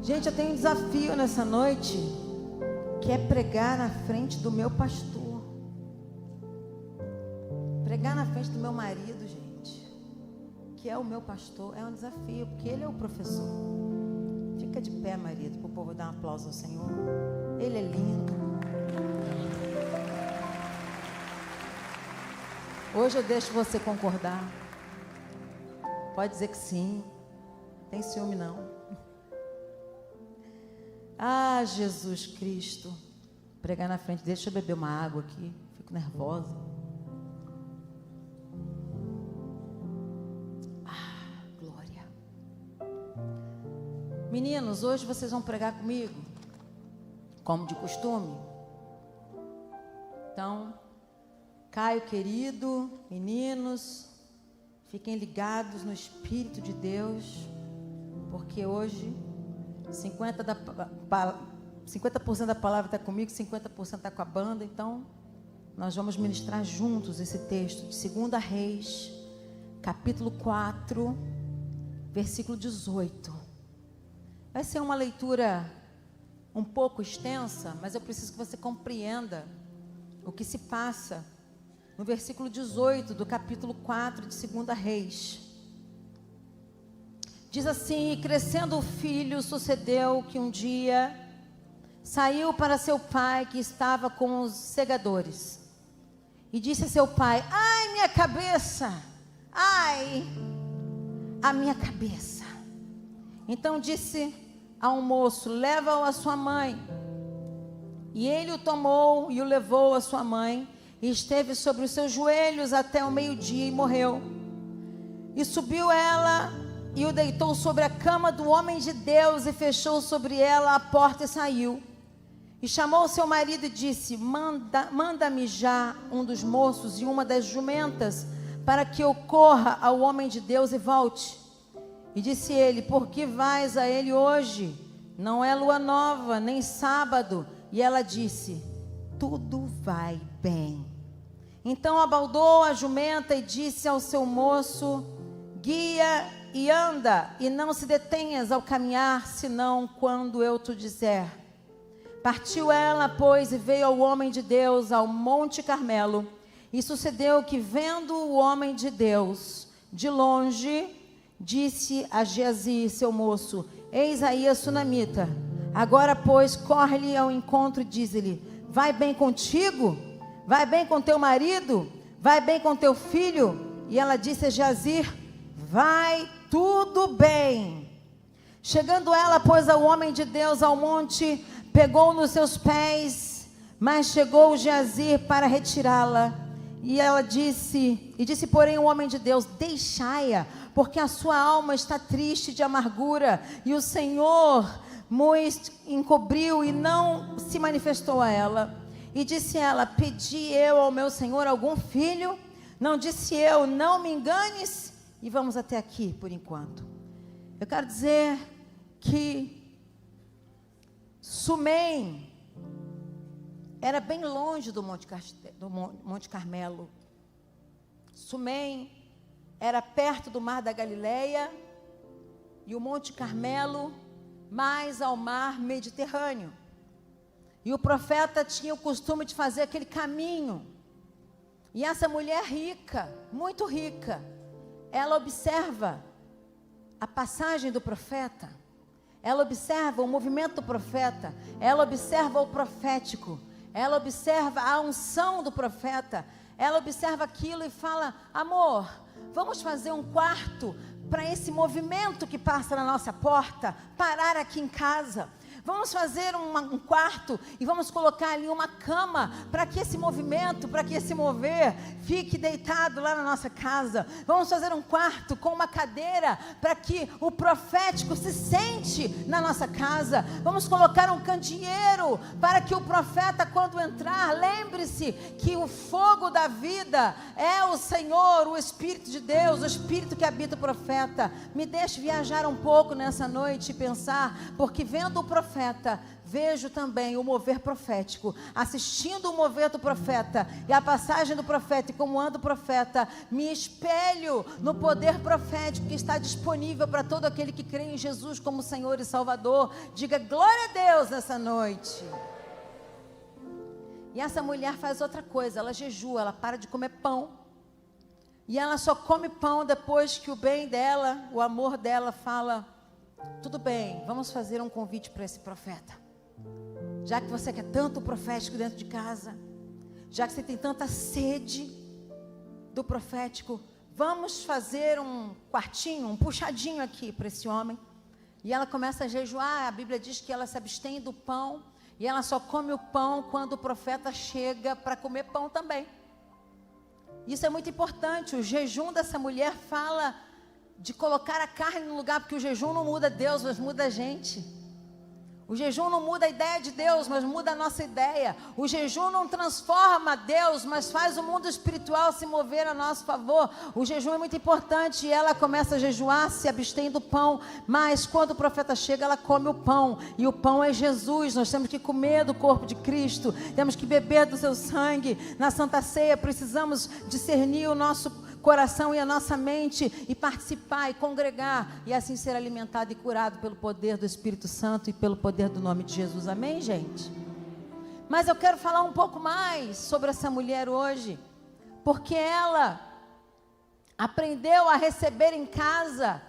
Gente, eu tenho um desafio nessa noite, que é pregar na frente do meu pastor. Pregar na frente do meu marido, gente, que é o meu pastor, é um desafio, porque ele é o professor. Fica de pé, marido, para o povo dar um aplauso ao Senhor. Ele é lindo. Hoje eu deixo você concordar. Pode dizer que sim. Não tem ciúme não. Ah, Jesus Cristo. Pregar na frente dele. Deixa eu beber uma água aqui. Fico nervosa. Ah, glória. Meninos, hoje vocês vão pregar comigo, como de costume. Então, Caio querido, meninos, fiquem ligados no Espírito de Deus, porque hoje 50% da palavra está comigo, 50% está com a banda. Então nós vamos ministrar juntos esse texto de 2 Reis, capítulo 4, versículo 18. Vai ser uma leitura um pouco extensa, mas eu preciso que você compreenda o que se passa no versículo 18 do capítulo 4 de 2 Reis. Diz assim: e crescendo o filho, sucedeu que um dia saiu para seu pai, que estava com os segadores, e disse a seu pai: ai, minha cabeça, ai, a minha cabeça. Então disse ao moço: leva-o à sua mãe. E ele o tomou e o levou à sua mãe, e esteve sobre os seus joelhos até o meio-dia e morreu. E subiu ela e o deitou sobre a cama do homem de Deus, e fechou sobre ela a porta e saiu. E chamou seu marido e disse: manda-me já um dos moços e uma das jumentas, para que eu corra ao homem de Deus e volte. E disse ele: por que vais a ele hoje? Não é lua nova, nem sábado. E ela disse: tudo vai bem. Então abaldou a jumenta e disse ao seu moço: guia e anda, e não se detenhas ao caminhar, senão quando eu te disser. Partiu ela, pois, e veio ao homem de Deus ao Monte Carmelo. E sucedeu que, vendo o homem de Deus de longe, disse a Geazi, seu moço: eis aí a sunamita. Agora, pois, corre-lhe ao encontro e diz-lhe: vai bem contigo? Vai bem com teu marido? Vai bem com teu filho? E ela disse a Geazi: vai tudo bem. Chegando ela, pois, ao homem de Deus ao monte, pegou nos seus pés, mas chegou Geazi para retirá-la. E ela disse, porém, o homem de Deus: deixai-a, porque a sua alma está triste de amargura, e o Senhor Moisés encobriu e não se manifestou a ela. E disse ela: pedi eu ao meu Senhor algum filho? Não disse eu: não me enganes? E vamos até aqui por enquanto. Eu quero dizer que Sumém era bem longe do Monte Carmelo. Sumém era perto do mar da Galileia, e o Monte Carmelo mais ao mar Mediterrâneo. E o profeta tinha o costume de fazer aquele caminho. E essa mulher rica, muito rica, ela observa a passagem do profeta, ela observa o movimento do profeta, ela observa o profético, ela observa a unção do profeta, ela observa aquilo e fala: amor, vamos fazer um quarto para esse movimento que passa na nossa porta parar aqui em casa. Vamos fazer um quarto e vamos colocar ali uma cama para que esse movimento, para que esse mover fique deitado lá na nossa casa. Vamos fazer um quarto com uma cadeira para que o profético se sente na nossa casa. Vamos colocar um candeeiro para que o profeta, quando entrar, lembre-se que o fogo da vida é o Senhor, o Espírito de Deus, o Espírito que habita o profeta. Me deixe viajar um pouco nessa noite e pensar, porque vendo o profeta profeta, vejo também o mover profético. Assistindo o mover do profeta e a passagem do profeta e como anda o profeta, me espelho no poder profético que está disponível para todo aquele que crê em Jesus como Senhor e Salvador. Diga glória a Deus nessa noite. E essa mulher faz outra coisa, ela jejua, ela para de comer pão. E ela só come pão depois que o bem dela, o amor dela fala: tudo bem, vamos fazer um convite para esse profeta. Já que você quer tanto profético dentro de casa, já que você tem tanta sede do profético, vamos fazer um quartinho, um puxadinho aqui para esse homem. E ela começa a jejuar. A Bíblia diz que ela se abstém do pão e ela só come o pão quando o profeta chega para comer pão também. Isso é muito importante. O jejum dessa mulher fala de colocar a carne no lugar, porque o jejum não muda Deus, mas muda a gente. O jejum não muda a ideia de Deus, mas muda a nossa ideia. O jejum não transforma Deus, mas faz o mundo espiritual se mover a nosso favor. O jejum é muito importante e ela começa a jejuar, se abstém do pão, mas quando o profeta chega, ela come o pão, e o pão é Jesus. Nós temos que comer do corpo de Cristo, temos que beber do seu sangue. Na Santa Ceia precisamos discernir o nosso coração e a nossa mente e participar e congregar e assim ser alimentado e curado pelo poder do Espírito Santo e pelo poder do nome de Jesus. Amém, gente? Mas eu quero falar um pouco mais sobre essa mulher hoje, porque ela aprendeu a receber em casa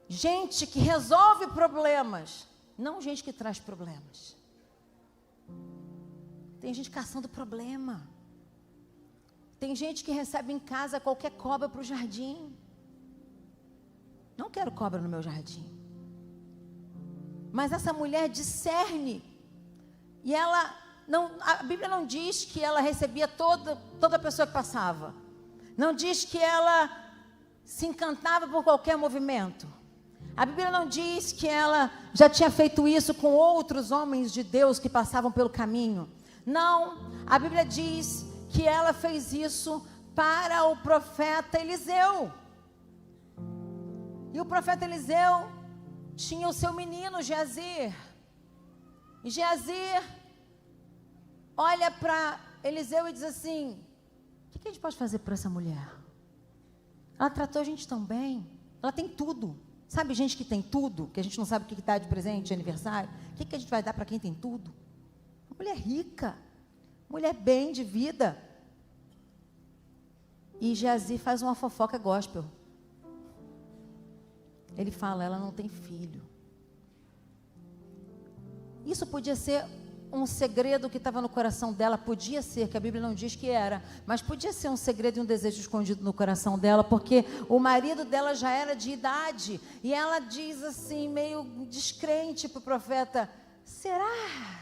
gente que resolve problemas, não gente que traz problemas. Tem gente caçando problema. Tem gente que recebe em casa qualquer cobra para o jardim. Não quero cobra no meu jardim. Mas essa mulher discerne. E ela não, a Bíblia não diz que ela recebia toda pessoa que passava. Não diz que ela se encantava por qualquer movimento. A Bíblia não diz que ela já tinha feito isso com outros homens de Deus que passavam pelo caminho. Não, a Bíblia diz que ela fez isso para o profeta Eliseu. E o profeta Eliseu tinha o seu menino Geazi. E Geazi olha para Eliseu e diz assim: o que a gente pode fazer por essa mulher? Ela tratou a gente tão bem, ela tem tudo. Sabe gente que tem tudo, que a gente não sabe o que dá de presente de aniversário? O que a gente vai dar para quem tem tudo? Uma mulher rica, mulher bem de vida. E Geazi faz uma fofoca gospel. Ele fala: ela não tem filho. Isso podia ser um segredo que estava no coração dela, podia ser, que a Bíblia não diz que era, mas podia ser um segredo e um desejo escondido no coração dela, porque o marido dela já era de idade, e ela diz assim, meio descrente para o profeta: será?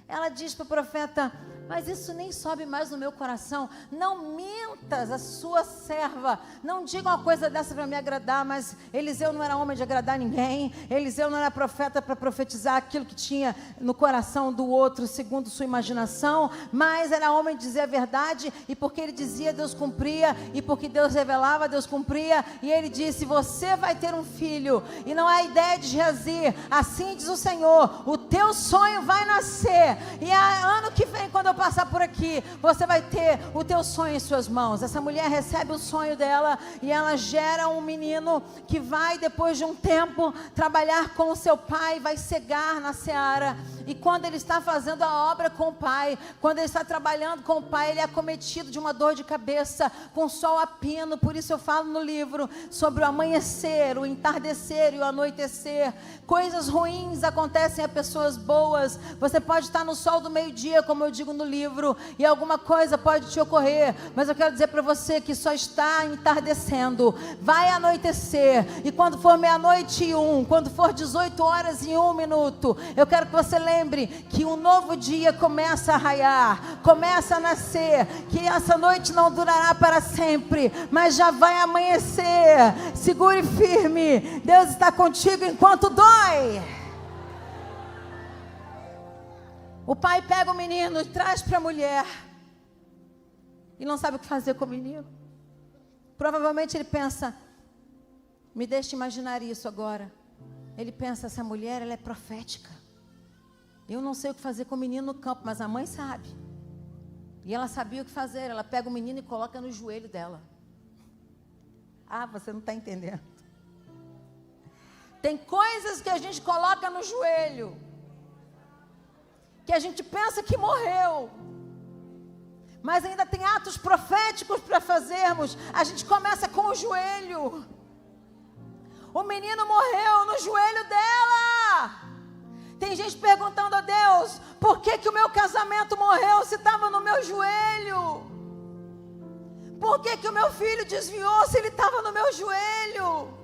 Ela diz para o profeta: mas isso nem sobe mais no meu coração. Não mintas a sua serva. Não diga uma coisa dessa para me agradar. Mas Eliseu não era homem de agradar ninguém. Eliseu não era profeta para profetizar aquilo que tinha no coração do outro segundo sua imaginação, mas era homem de dizer a verdade. E porque ele dizia, Deus cumpria. E porque Deus revelava, Deus cumpria. E ele disse: você vai ter um filho. E não é a ideia de Geazi. Assim diz o Senhor: o teu sonho vai nascer. E ano que vem, quando eu passar por aqui, você vai ter o teu sonho em suas mãos. Essa mulher recebe o sonho dela e ela gera um menino que vai, depois de um tempo, trabalhar com o seu pai, vai cegar na seara. E quando ele está fazendo a obra com o pai, quando ele está trabalhando com o pai, ele é acometido de uma dor de cabeça, com sol a pino. Por isso eu falo no livro sobre o amanhecer, o entardecer e o anoitecer. Coisas ruins acontecem a pessoas boas. Você pode estar no sol do meio-dia, como eu digo no livro, e alguma coisa pode te ocorrer, mas eu quero dizer para você que só está entardecendo, vai anoitecer, e quando for 00:01, quando for 18h01, eu quero que você lembre que um novo dia começa a raiar, começa a nascer, que essa noite não durará para sempre, mas já vai amanhecer. Segure firme, Deus está contigo enquanto dói. O pai pega o menino e traz para a mulher. E não sabe o que fazer com o menino. Provavelmente ele pensa, me deixe imaginar isso agora. Ele pensa, essa mulher, ela é profética. Eu não sei o que fazer com o menino no campo, mas a mãe sabe. E ela sabia o que fazer. Ela pega o menino e coloca no joelho dela. Ah, você não está entendendo. Tem coisas que a gente coloca no joelho, que a gente pensa que morreu, mas ainda tem atos proféticos para fazermos. A gente começa com o joelho. O menino morreu no joelho dela. Tem gente perguntando a Deus, por que o meu casamento morreu se estava no meu joelho? Por que o meu filho desviou se ele estava no meu joelho?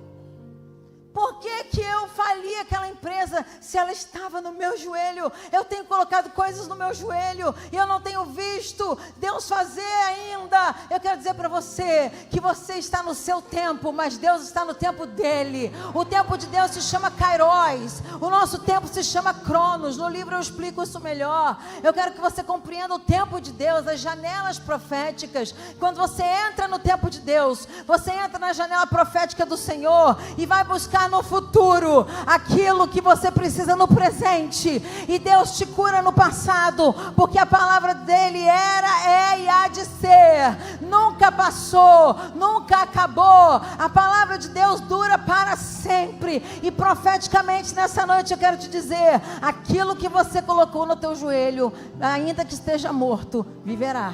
Por que eu fali aquela empresa se ela estava no meu joelho? Eu tenho colocado coisas no meu joelho e eu não tenho visto Deus fazer ainda. Eu quero dizer para você que você está no seu tempo, mas Deus está no tempo dele. O tempo de Deus se chama Kairos, o nosso tempo se chama Cronos. No livro eu explico isso melhor. Eu quero que você compreenda o tempo de Deus, as janelas proféticas. Quando você entra no tempo de Deus, você entra na janela profética do Senhor e vai buscar no futuro aquilo que você precisa no presente, e Deus te cura no passado, porque a palavra dele era, é e há de ser, nunca passou, nunca acabou. A palavra de Deus dura para sempre. E profeticamente nessa noite eu quero te dizer, aquilo que você colocou no teu joelho, ainda que esteja morto, viverá.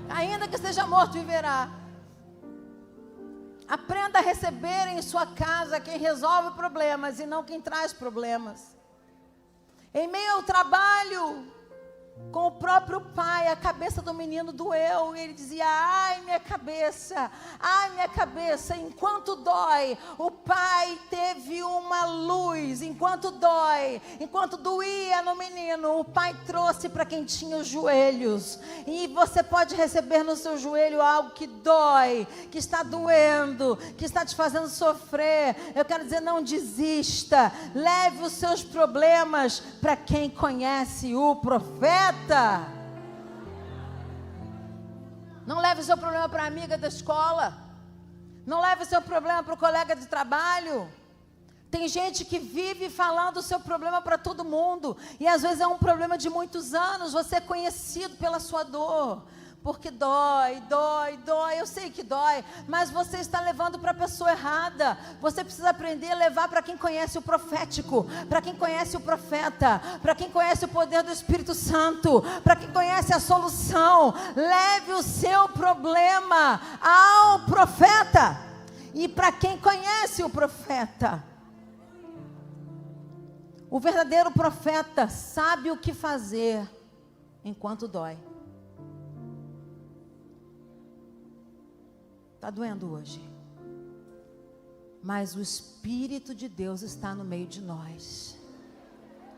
Ainda que esteja morto, viverá. Aprenda a receber em sua casa quem resolve problemas e não quem traz problemas. Em meio ao trabalho com o próprio pai, a cabeça do menino doeu, e ele dizia, ai minha cabeça, enquanto dói, o pai teve uma luz, enquanto doía no menino, o pai trouxe para quem tinha os joelhos. E você pode receber no seu joelho algo que dói, que está doendo, que está te fazendo sofrer. Eu quero dizer, não desista, leve os seus problemas para quem conhece o profeta. Não leve o seu problema para a amiga da escola. Não leve o seu problema para o colega de trabalho. Tem gente que vive falando o seu problema para todo mundo. E às vezes é um problema de muitos anos. Você é conhecido pela sua dor. Porque dói, eu sei que dói, mas você está levando para a pessoa errada. Você precisa aprender a levar para quem conhece o profético, para quem conhece o profeta, para quem conhece o poder do Espírito Santo, para quem conhece a solução. Leve o seu problema ao profeta, e para quem conhece o profeta. O verdadeiro profeta sabe o que fazer enquanto dói. Está doendo hoje, mas o Espírito de Deus está no meio de nós.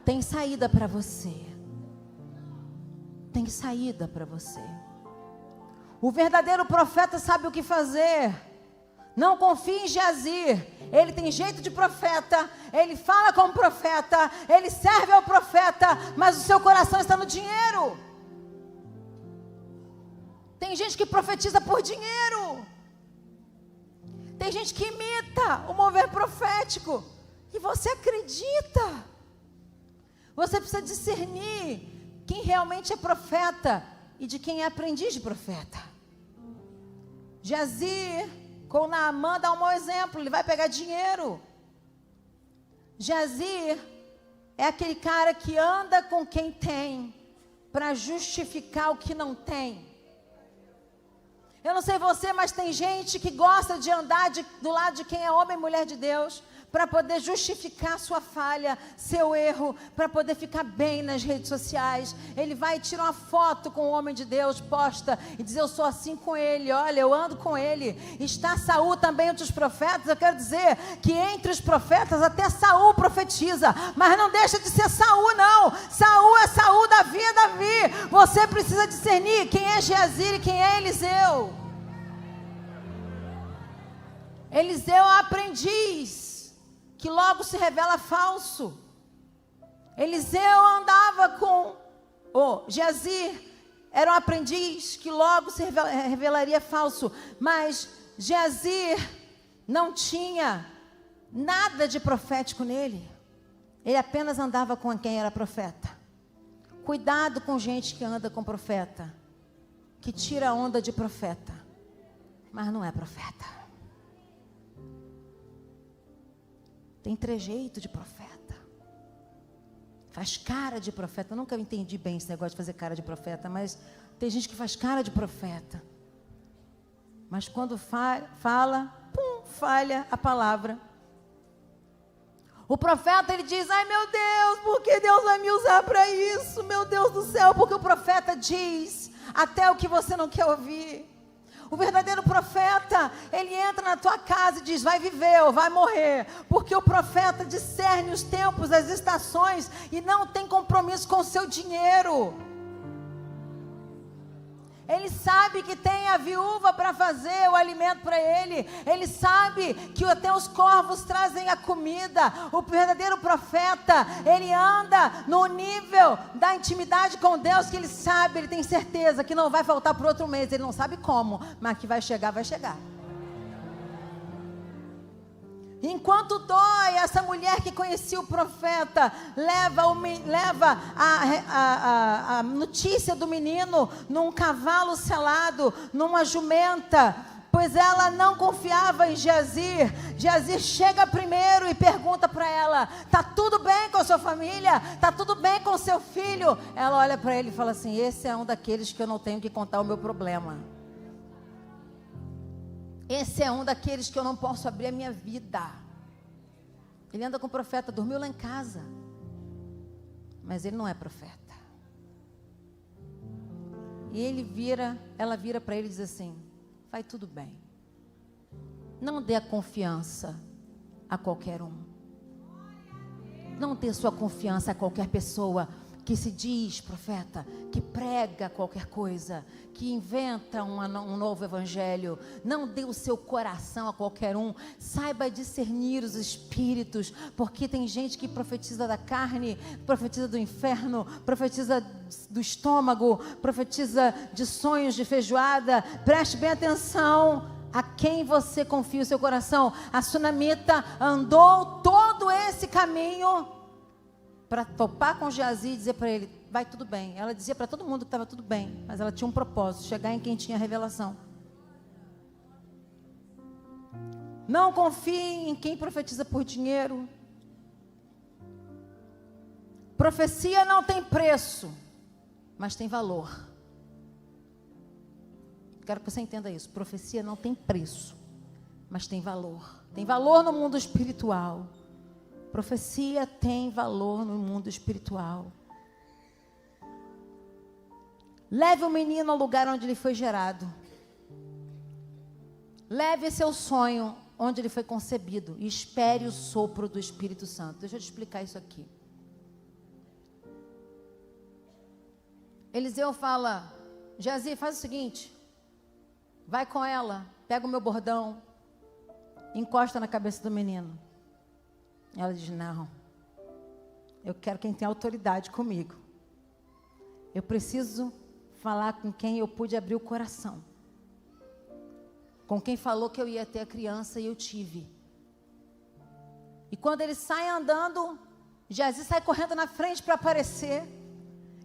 Tem saída para você. Tem saída para você. O verdadeiro profeta sabe o que fazer. Não confie em Geazi. Ele tem jeito de profeta, ele fala como profeta, ele serve ao profeta, mas o seu coração está no dinheiro. Tem gente que profetiza por dinheiro. Tem gente que imita o mover profético, e você acredita. Você precisa discernir quem realmente é profeta e de quem é aprendiz de profeta. Geazi, com Naamã, dá um mau exemplo. Ele vai pegar dinheiro. Geazi é aquele cara que anda com quem tem para justificar o que não tem. Eu não sei você, mas tem gente que gosta de andar do lado de quem é homem e mulher de Deus, para poder justificar sua falha, seu erro, para poder ficar bem nas redes sociais. Ele vai tirar uma foto com o homem de Deus, posta, e diz, eu sou assim com ele, olha, eu ando com ele. Está Saul também entre os profetas. Eu quero dizer que entre os profetas até Saul profetiza, mas não deixa de ser Saul, não. Saul é Saul, Davi é Davi. Você precisa discernir quem é Geazi e quem é Eliseu. Eliseu é um aprendiz que logo se revela falso. Eliseu andava com Geazi, era um aprendiz que logo se revelaria falso. Mas Geazi não tinha nada de profético nele. Ele apenas andava com quem era profeta. Cuidado com gente que anda com profeta, que tira a onda de profeta, mas não é profeta. Tem trejeito de profeta. Faz cara de profeta. Eu nunca entendi bem esse negócio de fazer cara de profeta, mas tem gente que faz cara de profeta. Mas quando fala, falha a palavra. O profeta, ele diz, ai meu Deus, por que Deus vai me usar para isso? Meu Deus do céu, porque o profeta diz até o que você não quer ouvir. O verdadeiro profeta, ele entra na tua casa e diz, vai viver ou vai morrer. Porque o profeta discerne os tempos, as estações e não tem compromisso com o seu dinheiro. Ele sabe que tem a viúva para fazer o alimento para ele. Ele sabe que até os corvos trazem a comida. O verdadeiro profeta, ele anda no nível da intimidade com Deus, que ele sabe, ele tem certeza que não vai faltar por outro mês. Ele não sabe como, mas que vai chegar, vai chegar. Enquanto dói, essa mulher que conhecia o profeta leva a notícia do menino num cavalo selado, numa jumenta, pois ela não confiava em Geazi. Geazi chega primeiro e pergunta para ela, está tudo bem com a sua família? Está tudo bem com o seu filho? Ela olha para ele e fala assim, esse é um daqueles que eu não tenho que contar o meu problema. Esse é um daqueles que eu não posso abrir a minha vida. Ele anda com o profeta, dormiu lá em casa. Mas ele não é profeta. E ela vira para ele e diz assim, vai tudo bem. Não dê a confiança a qualquer um. Não dê sua confiança a qualquer pessoa que se diz profeta, que prega qualquer coisa, que inventa um novo evangelho. Não dê o seu coração a qualquer um. Saiba discernir os espíritos, porque tem gente que profetiza da carne, profetiza do inferno, profetiza do estômago, profetiza de sonhos de feijoada. Preste bem atenção a quem você confia o seu coração. A sunamita andou todo esse caminho para topar com Geazi e dizer para ele, vai tudo bem. Ela dizia para todo mundo que estava tudo bem, mas ela tinha um propósito, chegar em quem tinha revelação. Não confie em quem profetiza por dinheiro. Profecia não tem preço, mas tem valor. Quero que você entenda isso. Profecia não tem preço, mas tem valor. Tem valor no mundo espiritual. Profecia tem valor no mundo espiritual. Leve o menino ao lugar onde ele foi gerado. Leve seu sonho onde ele foi concebido. E espere o sopro do Espírito Santo. Deixa eu te explicar isso aqui. Eliseu fala, Geazi, faz o seguinte. Vai com ela, pega o meu bordão, encosta na cabeça do menino. Ela diz, não, eu quero quem tem autoridade comigo. Eu preciso falar com quem eu pude abrir o coração. Com quem falou que eu ia ter a criança e eu tive. E quando ele sai andando, Geazi sai correndo na frente para aparecer.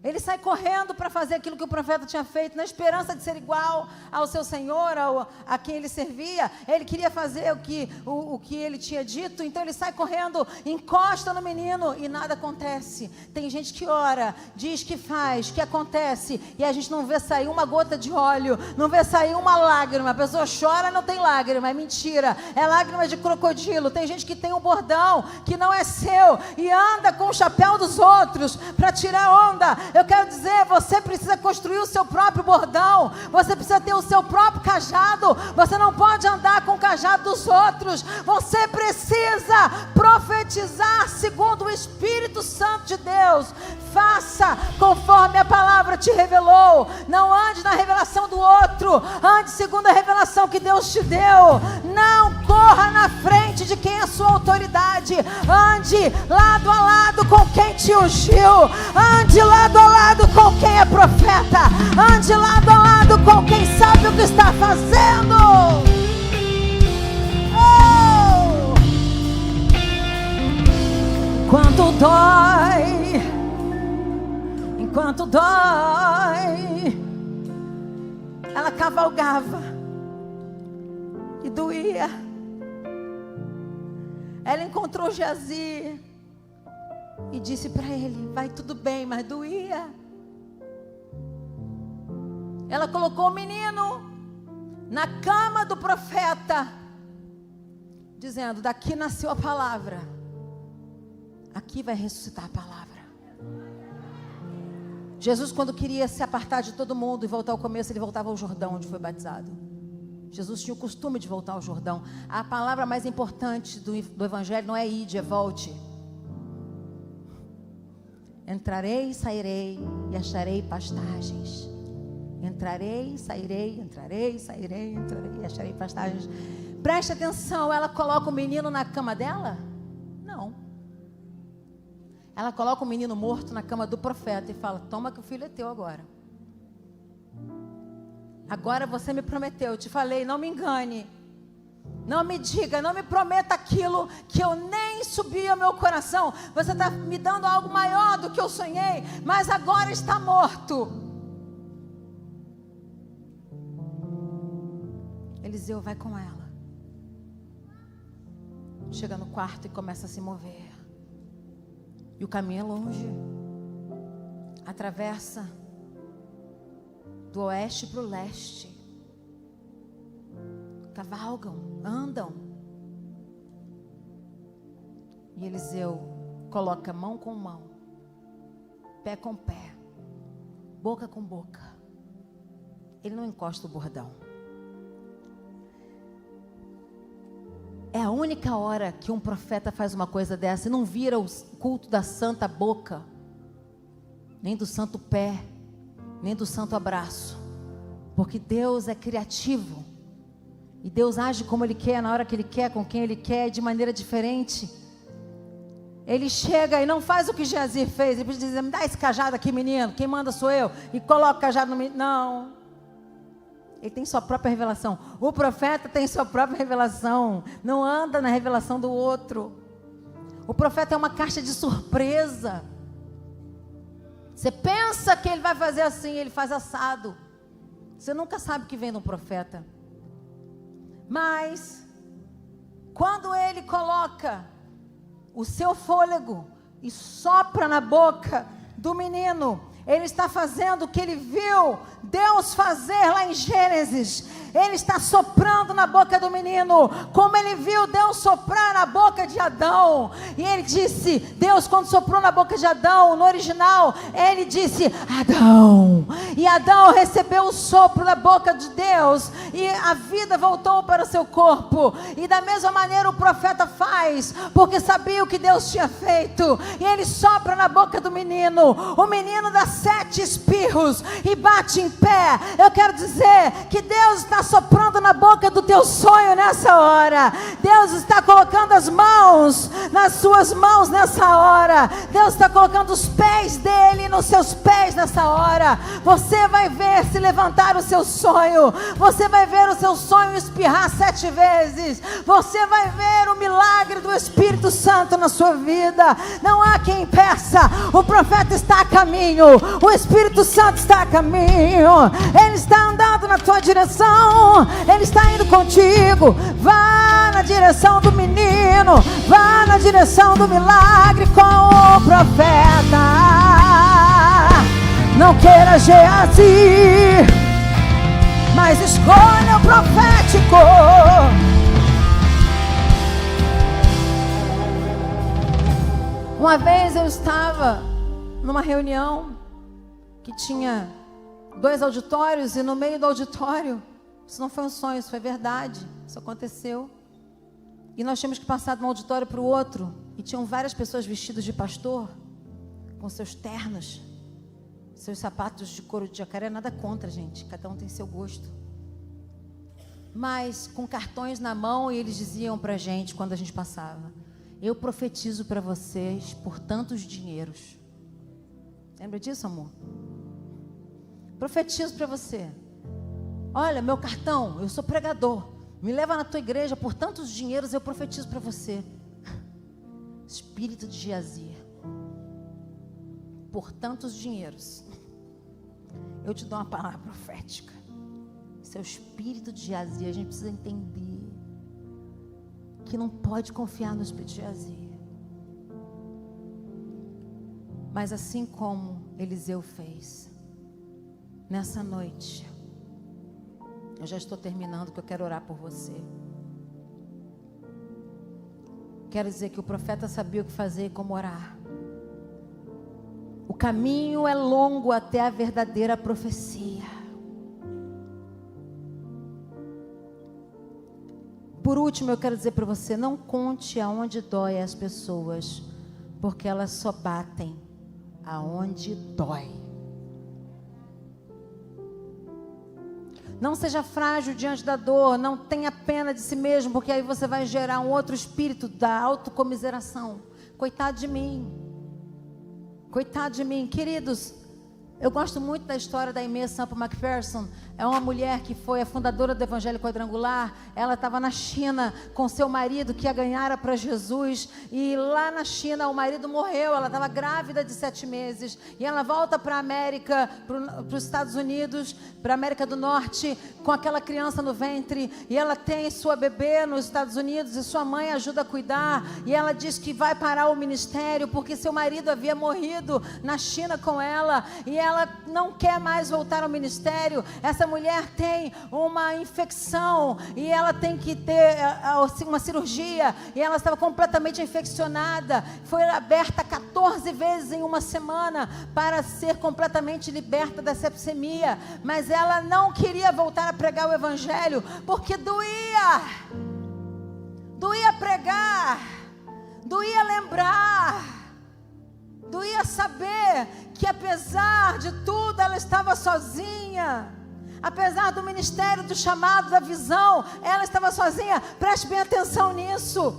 Ele sai correndo para fazer aquilo que o profeta tinha feito, na esperança de ser igual ao seu senhor, a quem ele servia. Ele queria fazer o que ele tinha dito, então ele sai correndo, encosta no menino e nada acontece. Tem gente que ora, diz que faz, que acontece, e a gente não vê sair uma gota de óleo, não vê sair uma lágrima. A pessoa chora, não tem lágrima, é mentira, é lágrima de crocodilo. Tem gente que tem um bordão que não é seu e anda com o chapéu dos outros para tirar onda. Eu quero dizer, você precisa construir o seu próprio bordão. Você precisa ter o seu próprio cajado. Você não pode andar com o cajado dos outros. Você precisa profetizar segundo o Espírito Santo de Deus. Faça conforme a palavra te revelou. Não ande na revelação do outro. Ande segundo a revelação que Deus te deu. Não corra na frente de quem é a sua autoridade. Ande lado a lado com quem te ungiu. Ande lado a lado com quem é profeta. Ande lado a lado com quem sabe o que está fazendo. Oh! Quanto dói, ela cavalgava e doía. Ela encontrou Geazi e disse para ele: vai tudo bem, mas doía. Ela colocou o menino na cama do profeta, dizendo: daqui nasceu a palavra, aqui vai ressuscitar a palavra. Jesus, quando queria se apartar de todo mundo e voltar ao começo, ele voltava ao Jordão, onde foi batizado. Jesus tinha o costume de voltar ao Jordão. A palavra mais importante do evangelho não é ide, é volte. Entrarei, sairei e acharei pastagens. Entrarei, sairei e acharei pastagens. Preste atenção, ela coloca o menino na cama dela? Não. Ela coloca o menino morto na cama do profeta e fala: toma que o filho é teu agora. Agora você me prometeu, eu te falei, não me engane. Não me diga, não me prometa aquilo que eu nem subi ao meu coração. Você está me dando algo maior do que eu sonhei, mas agora está morto. Eliseu vai com ela. Chega no quarto e começa a se mover. E o caminho é longe. Atravessa do oeste para o leste. Cavalgam, andam. E Eliseu coloca mão com mão, pé com pé, boca com boca. Ele não encosta o bordão. É a única hora que um profeta faz uma coisa dessa e não vira o culto da santa boca, nem do santo pé, nem do santo abraço. Porque Deus é criativo. E Deus age como Ele quer, na hora que Ele quer, com quem Ele quer, de maneira diferente. Ele chega e não faz o que Geazi fez. Ele pode dizer: me dá esse cajado aqui, menino, quem manda sou eu. E coloca o cajado no menino. Não. Ele tem sua própria revelação. O profeta tem sua própria revelação. Não anda na revelação do outro. O profeta é uma caixa de surpresa. Você pensa que ele vai fazer assim, ele faz assado. Você nunca sabe o que vem de um profeta. Mas quando ele coloca o seu fôlego e sopra na boca do menino, ele está fazendo o que ele viu Deus fazer lá em Gênesis. Ele está soprando na boca do menino, como ele viu Deus soprar na boca de Adão. E ele disse, Deus quando soprou na boca de Adão, no original, ele disse, Adão. E Adão recebeu o sopro da boca de Deus, e a vida voltou para o seu corpo. E da mesma maneira o profeta faz, porque sabia o que Deus tinha feito. E ele sopra na boca do menino. O menino dá 7 espirros e bate em pé. Eu quero dizer que Deus está soprando na boca do teu sonho nessa hora. Deus está colocando as mãos nas suas mãos nessa hora. Deus está colocando os pés dele nos seus pés nessa hora. Você vai ver se levantar o seu sonho. Você vai ver o seu sonho espirrar 7 vezes. Você vai ver o milagre do Espírito Santo na sua vida. Não há quem impeça. O profeta está a caminho. O Espírito Santo está a caminho. Ele está andando na tua direção. Ele está indo contigo. Vá na direção do menino. Vá na direção do milagre com o profeta. Não queira Geazi, mas escolha o profético. Uma vez eu estava numa reunião que tinha 2 auditórios, e no meio do auditório, isso não foi um sonho, isso foi verdade, isso aconteceu. E nós tínhamos que passar de um auditório para o outro, e tinham várias pessoas vestidas de pastor, com seus ternos, seus sapatos de couro de jacaré. Nada contra, gente, cada um tem seu gosto. Mas com cartões na mão, e eles diziam para a gente, quando a gente passava, eu profetizo para vocês por tantos dinheiros. Lembra disso, amor? Profetizo para você. Olha, meu cartão, eu sou pregador. Me leva na tua igreja por tantos dinheiros, eu profetizo para você. Espírito de Geazi. por tantos dinheiros, eu te dou uma palavra profética. Seu espírito de Geazi, a gente precisa entender que não pode confiar no espírito de Geazi. Mas assim como Eliseu fez, nessa noite, eu já estou terminando, que eu quero orar por você. Quero dizer que o profeta sabia o que fazer e como orar. O caminho é longo até a verdadeira profecia. Por último, eu quero dizer para você, não conte aonde dói as pessoas, porque elas só batem aonde dói. Não seja frágil diante da dor, não tenha pena de si mesmo, porque aí você vai gerar um outro espírito da autocomiseração. Coitado de mim. Coitado de mim. Queridos, eu gosto muito da história da Aimee Semple McPherson. É uma mulher que foi a fundadora do Evangelho Quadrangular. Ela estava na China com seu marido, que a ganhara para Jesus. E lá na China o marido morreu. Ela estava grávida de 7 meses. E ela volta para a América, para os Estados Unidos, para a América do Norte, com aquela criança no ventre. E ela tem sua bebê nos Estados Unidos e sua mãe ajuda a cuidar. E ela diz que vai parar o ministério porque seu marido havia morrido na China com ela. E ela não quer mais voltar ao ministério. Essa mulher tem uma infecção e ela tem que ter uma cirurgia, e ela estava completamente infeccionada, foi aberta 14 vezes em uma semana para ser completamente liberta da sepsemia, mas ela não queria voltar a pregar o evangelho, porque doía pregar, doía lembrar, doía saber que apesar de tudo ela estava sozinha. Apesar do ministério, do chamado, da visão, ela estava sozinha. Preste bem atenção nisso.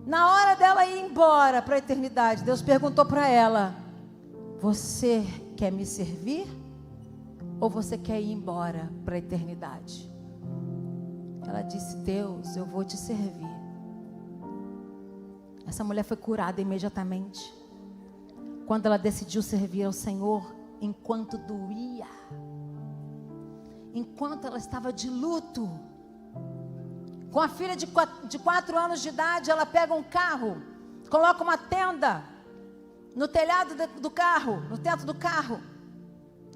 Na hora dela ir embora para a eternidade, Deus perguntou para ela: você quer me servir? Ou você quer ir embora para a eternidade? Ela disse: Deus, eu vou te servir. Essa mulher foi curada imediatamente, quando ela decidiu servir ao Senhor, enquanto doía. Enquanto ela estava de luto, com a filha de 4 anos de idade, ela pega um carro, coloca uma tenda no telhado do carro, no teto do carro,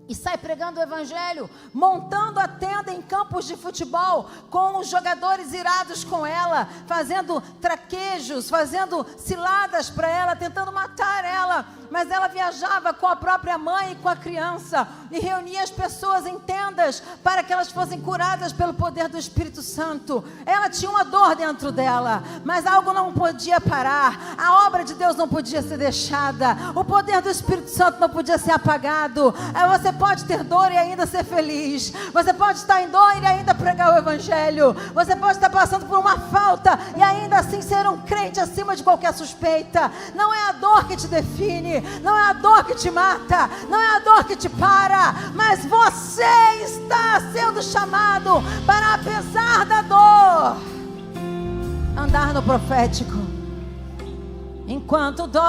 e sai pregando o evangelho, montando a tenda em campos de futebol, com os jogadores irados com ela, fazendo traquejos, fazendo ciladas para ela, tentando matar ela. Mas ela viajava com a própria mãe e com a criança, e reunia as pessoas em tendas, para que elas fossem curadas pelo poder do Espírito Santo. Ela tinha uma dor dentro dela, mas algo não podia parar, a obra de Deus não podia ser deixada, o poder do Espírito Santo não podia ser apagado. Você pode ter dor e ainda ser feliz, você pode estar em dor e ainda pregar o evangelho, você pode estar passando por uma falta e ainda assim ser um crente acima de qualquer suspeita. Não é a dor que te define, não é a dor que te mata, não é a dor que te para, mas você está sendo chamado para, apesar da dor, andar no profético. Enquanto dói,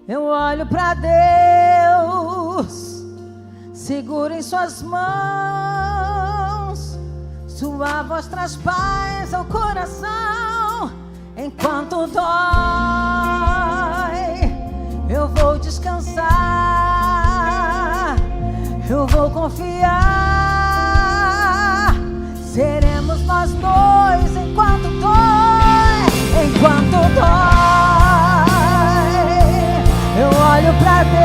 eu olho para Deus, seguro em suas mãos, sua voz traz paz ao coração. Enquanto dói, eu vou descansar, eu vou confiar. Seremos nós dois enquanto dói, enquanto dói. Eu olho pra Deus,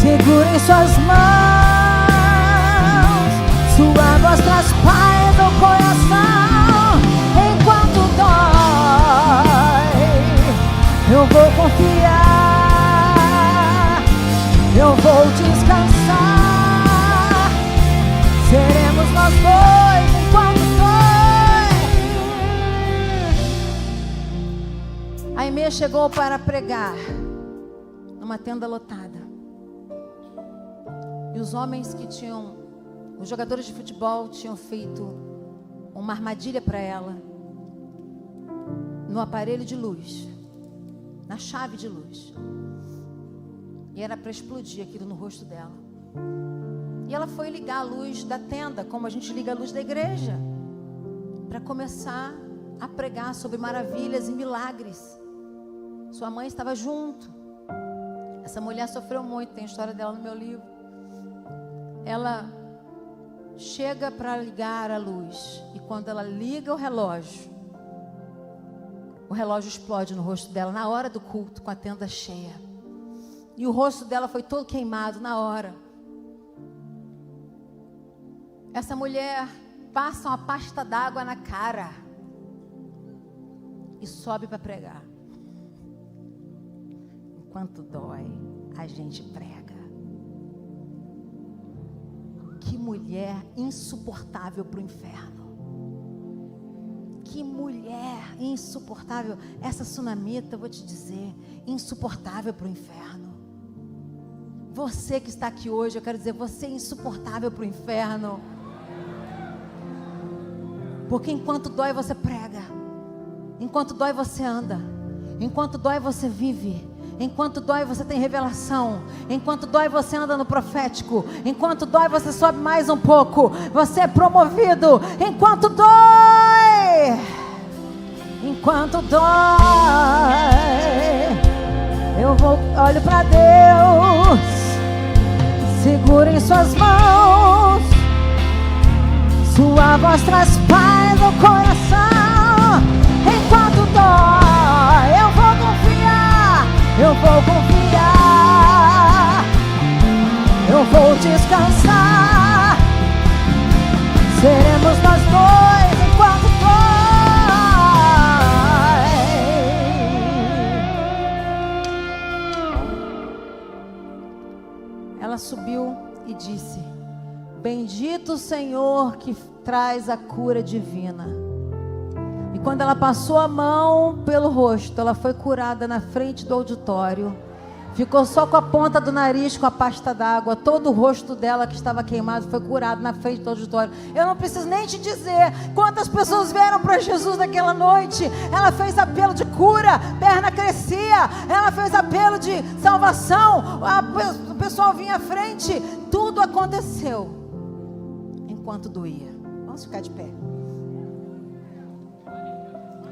seguro em suas mãos, sua voz traz paz ao coração. Enquanto dói, eu vou confiar, eu vou descansar. Seremos nós dois enquanto dói. A Aimee chegou para pregar numa tenda lotada, e os homens que tinham, os jogadores de futebol tinham feito uma armadilha para ela no aparelho de luz. na chave de luz. E era para explodir aquilo no rosto dela. E ela foi ligar a luz da tenda, como a gente liga a luz da igreja, para começar a pregar sobre maravilhas e milagres. Sua mãe estava junto. Essa mulher sofreu muito, tem a história dela no meu livro. Ela chega para ligar a luz, e quando ela liga o relógio explode no rosto dela, na hora do culto, com a tenda cheia. E o rosto dela foi todo queimado na hora. Essa mulher passa uma pasta d'água na cara e sobe para pregar. Enquanto dói, a gente prega. Que mulher insuportável para o inferno. Que mulher insuportável. Essa sunamita, eu vou te dizer, insuportável para o inferno. Você que está aqui hoje, eu quero dizer, você é insuportável para o inferno. Porque enquanto dói você prega. Enquanto dói você anda. Enquanto dói você vive. Enquanto dói você tem revelação. Enquanto dói você anda no profético. Enquanto dói você sobe mais um pouco. Você é promovido. Enquanto dói. Enquanto dói. Olho para Deus. Segura em suas mãos. Sua voz traz paz no coração. Enquanto dói, eu vou confiar. Eu vou confiar. Eu vou descansar. Seremos nós dois enquanto dói. Ela subiu e disse: bendito o Senhor que traz a cura divina. E quando ela passou a mão pelo rosto, ela foi curada na frente do auditório. Ficou só com a ponta do nariz, com a pasta d'água. Todo o rosto dela que estava queimado foi curado na frente do auditório. Eu não preciso nem te dizer quantas pessoas vieram para Jesus naquela noite. Ela fez apelo de cura, perna crescia. Ela fez apelo de salvação. O pessoal vinha à frente. Tudo aconteceu enquanto doía. Vamos ficar de pé.